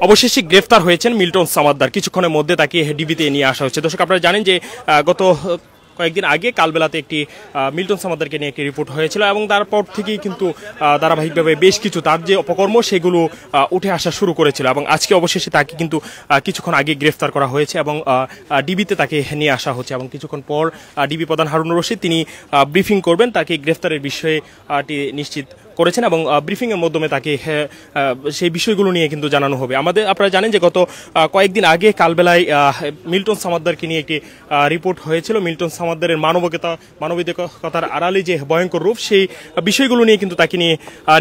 অবশেষে গ্রেফতার হয়েছেন মিল্টন সামাদ্দার। কিছুক্ষণের মধ্যে তাকে ডিবিতে নিয়ে আসা হচ্ছে। দর্শক, আপনারা জানেন যে গত কয়েকদিন আগে কালবেলাতে একটি মিল্টন সামাদ্দারকে নিয়ে একটি রিপোর্ট হয়েছিল এবং তারপর থেকেই কিন্তু ধারাবাহিকভাবে বেশ কিছু তার যে অপকর্ম সেগুলো উঠে আসা শুরু করেছিল এবং আজকে অবশেষে তাকে কিন্তু কিছুক্ষণ আগে গ্রেফতার করা হয়েছে এবং ডিবিতে তাকে নিয়ে আসা হচ্ছে এবং কিছুক্ষণ পর ডিবি প্রধান হারুনুর রশিদ তিনি ব্রিফিং করবেন, তাকে গ্রেফতারের বিষয়টি নিশ্চিত করেছেন এবং ব্রিফিংয়ের মাধ্যমে তাকে সেই বিষয়গুলো নিয়ে কিন্তু জানানো হবে। আপনারা জানেন যে গত কয়েকদিন আগে কালবেলায় মিল্টন সামাদ্দারকে নিয়ে একটি রিপোর্ট হয়েছিল। মিল্টন সামাদ্দারের মানবিকতার আড়ালে যে ভয়ঙ্কর রূপ, সেই বিষয়গুলো নিয়ে কিন্তু তাকে নিয়ে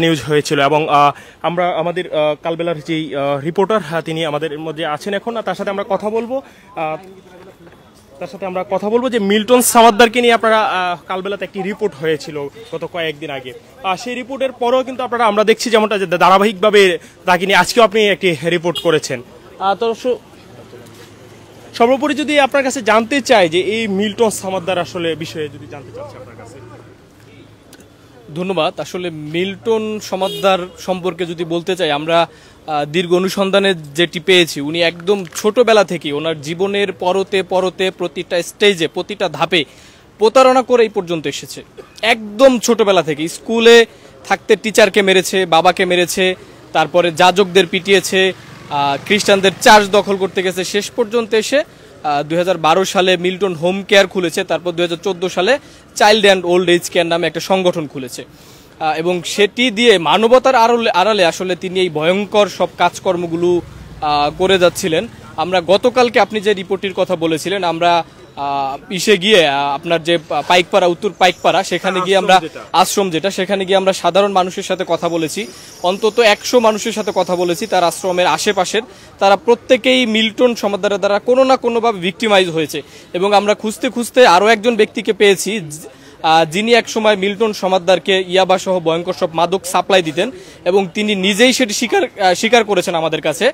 নিউজ হয়েছিল এবং আমরা আমাদের কালবেলার যেই রিপোর্টার তিনি আমাদের মধ্যে আছেন এখন, তার সাথে আমরা কথা বলবো যে মিল্টন সামাদ্দারকে নিয়ে আপনারা কালবেলাতে একটি রিপোর্ট হয়েছিল গত কয়েকদিন আগে। সেই রিপোর্টের পরেও কিন্তু আমরা দেখছি যেমনটা যে ধারাবাহিকভাবে তাকে নিয়ে আজকেও আপনি একটি রিপোর্ট করেছেন। তো সর্বোপরি যদি আপনার কাছে জানতে চাই যে এই মিল্টন সামাদ্দার আসলে বিষয়ে যদি জানতে চাচ্ছি আপনার কাছে। ধন্যবাদ। আসলে মিল্টন সামাদ্দার সম্পর্কে যদি বলতে চাই, আমরা দীর্ঘ অনুসন্ধানে যেটি পেয়েছি, উনি একদম ছোটবেলা থেকে ওনার জীবনের পরতে প্রতিটা স্টেজে প্রতিটা ধাপে প্রতারণা করে এই পর্যন্ত এসেছে। একদম ছোটবেলা থেকে স্কুলে থাকতে টিচারকে মেরেছে, বাবাকে মেরেছে, তারপরে যাজকদের পিটিয়েছে, খ্রিস্টানদের চার্চ দখল করতে গেছে, শেষ পর্যন্ত এসে 2012 সালে মিল্টন হোম কেয়ার খুলেছে, তারপর 2014 সালে child and old age care নামে একটা সংগঠন খুলেছে এবং সেটি দিয়ে মানবতার আড়ালে আসলে তিনি এই ভয়ঙ্কর সব কাজকর্মগুলো করে যাচ্ছিলেন। আমরা গতকালকে আপনি যে রিপোর্টটির কথা বলেছিলেন, আমরা গিয়ে আপনার যে পাইকপাড়া, উত্তর পাইকপাড়া, সেখানে গিয়ে আমরা আশ্রম যেটা, সেখানে গিয়ে আমরা সাধারণ মানুষের সাথে কথা বলেছি। অন্তত 100 মানুষের সাথে কথা বলেছি তার আশ্রমের আশেপাশের। তারা প্রত্যেকেই মিল্টন সামাদ্দারের দ্বারা কোনো না কোনোভাবে ভিক্টিমাইজ হয়েছে এবং আমরা খুঁজতে খুঁজতে আরও একজন ব্যক্তিকে পেয়েছি যিনি একসময় মিল্টন সামাদ্দারকে ইয়াবা সহ ভয়ঙ্কর সব মাদক সাপ্লাই দিতেন এবং তিনি নিজেই সেটি স্বীকার করেছেন আমাদের কাছে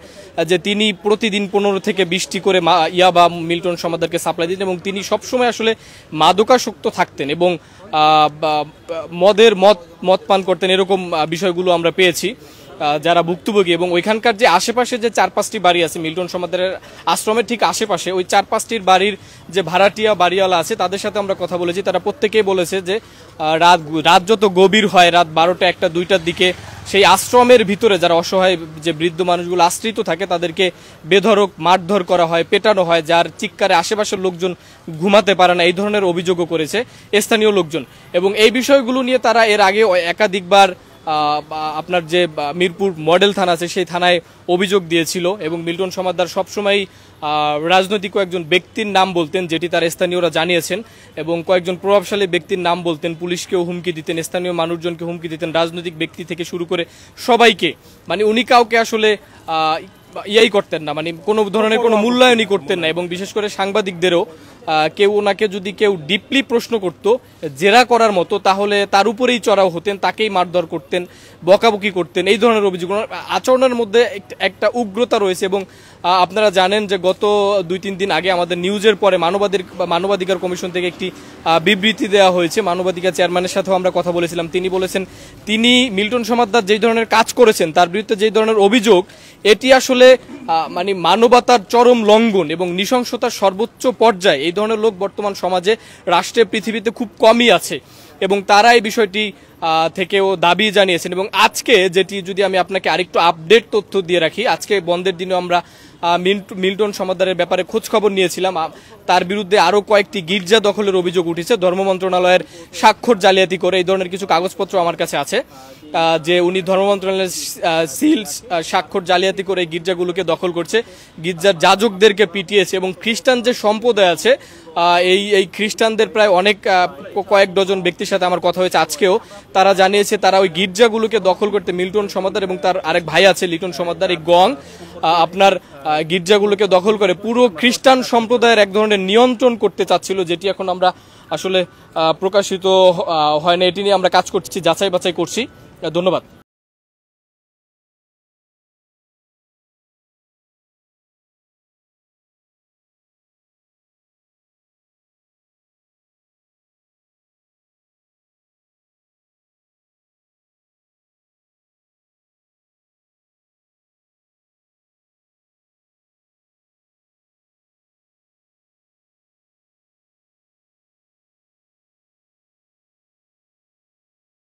যে তিনি প্রতিদিন 15 থেকে 20টি করে ইয়াবা মিল্টন সামাদ্দারকে সাপ্লাই দিতেন এবং তিনি সবসময় আসলে মাদকাসক্ত থাকতেন এবং মদ পান করতেন। এরকম বিষয়গুলো আমরা পেয়েছি যারা ভুক্তভোগী এবং ওইখানকার যে আশেপাশে যে 4-5টি বাড়ি আছে মিল্টন সামাদ্দারের আশ্রমের ঠিক আশেপাশে, ওই 4-5টির বাড়ির যে ভাড়াটিয়া বাড়িওয়ালা আছে তাদের সাথে আমরা কথা বলেছি। তারা প্রত্যেকেই বলেছে যে রাত যত গভীর হয়, রাত 12টা 1টা 2টার দিকে সেই আশ্রমের ভিতরে যারা অসহায় যে বৃদ্ধ মানুষগুলো আশ্রিত থাকে তাদেরকে বেধড়ক মারধর করা হয়, পেটানো হয়, যার চিৎকারে আশেপাশের লোকজন ঘুমাতে পারে না, এই ধরনের অভিযোগও করেছে স্থানীয় লোকজন। এবং এই বিষয়গুলো নিয়ে তারা এর আগে একাধিকবার আপনার যে মিরপুর মডেল থানা আছে সেই থানায় অভিযোগ দিয়েছিল এবং মিল্টন সামাদ্দার সবসময় রাজনৈতিক কয়েকজন ব্যক্তির নাম বলতেন, যেটি তার স্থানীয়রা জানিয়েছেন, এবং কয়েকজন প্রভাবশালী ব্যক্তির নাম বলতেন, পুলিশকেও হুমকি দিতেন, স্থানীয় মানুষজনকে হুমকি দিতেন, রাজনৈতিক ব্যক্তি থেকে শুরু করে সবাইকে। মানে উনি কাউকে আসলে ইয়াই করতেন না, মানে কোনো ধরনের কোনো মূল্যায়নই করতেন না এবং বিশেষ করে সাংবাদিকদেরও কেউ ওনাকে যদি কেউ ডিপলি প্রশ্ন করত জেরা করার মতো, তাহলে তার উপরেই চড়াও হতেন, তাকেই মারধর করতেন, বকাবকি করতেন। এই ধরনের অভিযোগ, আচরণের মধ্যে একটা উগ্রতা রয়েছে। এবং আপনারা জানেন যে গত 2-3 দিন আগে আমাদের নিউজের পরে মানবাধিকার কমিশন থেকে একটি বিবৃতি দেওয়া হয়েছে। মানবাধিকার চেয়ারম্যানের সাথেও আমরা কথা বলেছিলাম। তিনি বলেছেন তিনি মিল্টন সামাদ্দার যেই ধরনের কাজ করেছেন, তার বিরুদ্ধে যেই ধরনের অভিযোগ, এটি আসলে মানে মানবতার চরম লঙ্ঘন এবং নৃশংসতার সর্বোচ্চ পর্যায়ে। এই ধরনের লোক বর্তমান সমাজে, রাষ্ট্রে, পৃথিবীতে খুব কমই আছে এবং তারা এই বিষয়টি থেকেও দাবি জানিয়েছেন। এবং আজকে যেটি যদি আমি আপনাকে আরেকটু আপডেট তথ্য দিয়ে রাখি, আজকে বন্ধের দিনেও আমরা মিল্টন সামাদ্দারের ব্যাপারে খোঁজ খবর নিয়েছিলাম। তার বিরুদ্ধে আরও কয়েকটি গির্জা দখলের অভিযোগ উঠেছে, ধর্ম মন্ত্রণালয়ের স্বাক্ষর জালিয়াতি করে। এই ধরনের কিছু কাগজপত্র আমার কাছে আছে যে উনি ধর্ম মন্ত্রণালয়ের সিল স্বাক্ষর জালিয়াতি করে গির্জাগুলোকে দখল করছে, গির্জার যাজকদেরকে পিটিয়েছে এবং খ্রিস্টান যে সম্প্রদায় আছে এই খ্রিস্টানদের প্রায় কয়েক ডজন ব্যক্তির সাথে আমার কথা হয়েছে আজকেও। তারা জানিয়েছে তারা ওই গির্জাগুলোকে দখল করতে মিল্টন সামাদ্দার এবং তার আরেক ভাই আছে লিটন সামাদ্দার, এই গং আপনার গির্জাগুলোকে দখল করে পুরো খ্রিস্টান সম্প্রদায়ের এক ধরনের নিয়ন্ত্রণ করতে চাচ্ছিল, যেটি এখন আমরা আসলে প্রকাশিত হয় না। এটি নিয়ে আমরা কাজ করছি, যাচাই বাছাই করছি। ধন্যবাদ।